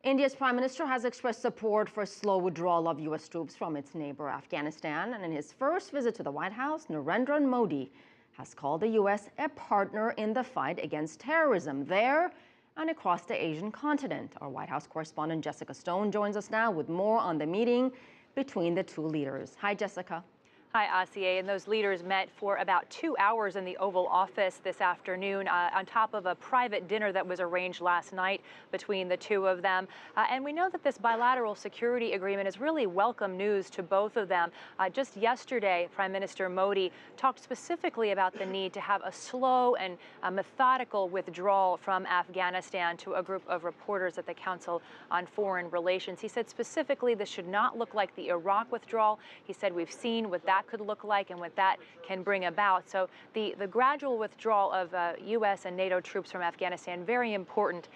India's Prime Minister has expressed support for slow withdrawal of U.S. troops from its neighbor Afghanistan. And in his first visit to the White House, Narendra Modi has called the U.S. a partner in the fight against terrorism there and across the Asian continent. Our White House correspondent Jessica Stone joins us now with more on the meeting between the two leaders. Hi, Jessica. Hi, Asiye. And those leaders met for about 2 hours in the Oval Office this afternoon on top of a private dinner that was arranged last night between the two of them. And we know that this bilateral security agreement is really welcome news to both of them. Just yesterday, Prime Minister Modi talked specifically about the need to have a slow and methodical withdrawal from Afghanistan to a group of reporters at the Council on Foreign Relations. He said specifically this should not look like the Iraq withdrawal. He said we've seen what that could look like and what that can bring about. So the gradual withdrawal of U.S. and NATO troops from Afghanistan, very important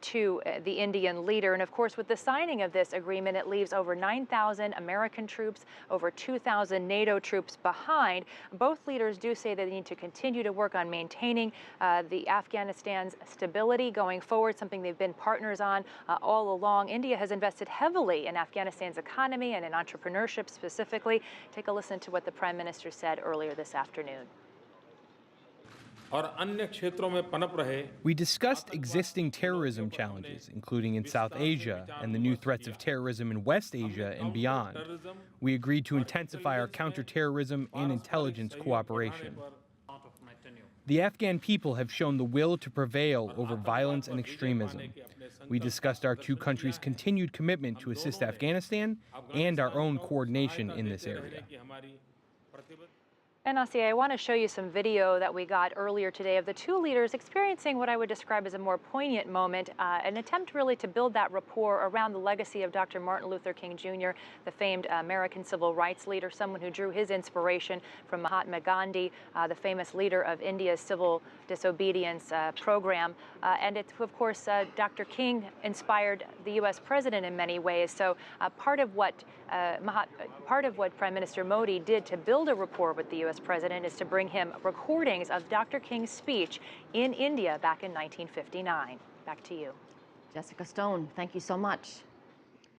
to the Indian leader. And of course, with the signing of this agreement, it leaves over 9,000 American troops, over 2,000 NATO troops behind. Both leaders do say they need to continue to work on maintaining the Afghanistan's stability going forward, something they've been partners on all along. India has invested heavily in Afghanistan's economy and in entrepreneurship specifically. Take a listen to what the Prime Minister said earlier this afternoon. We discussed existing terrorism challenges, including in South Asia, and the new threats of terrorism in West Asia and beyond. We agreed to intensify our counter-terrorism and intelligence cooperation. The Afghan people have shown the will to prevail over violence and extremism. We discussed our two countries' continued commitment to assist Afghanistan and our own coordination in this area. And Asiye, I want to show you some video that we got earlier today of the two leaders experiencing what I would describe as a more poignant moment, an attempt really to build that rapport around the legacy of Dr. Martin Luther King Jr., the famed American civil rights leader, someone who drew his inspiration from Mahatma Gandhi, the famous leader of India's civil disobedience program. And it's, of course, Dr. King inspired the U.S. president in many ways. So part of what Prime Minister Modi did to build a rapport with the U.S. president is to bring him recordings of Dr. King's speech in India back in 1959. Back to you. Jessica Stone, thank you so much.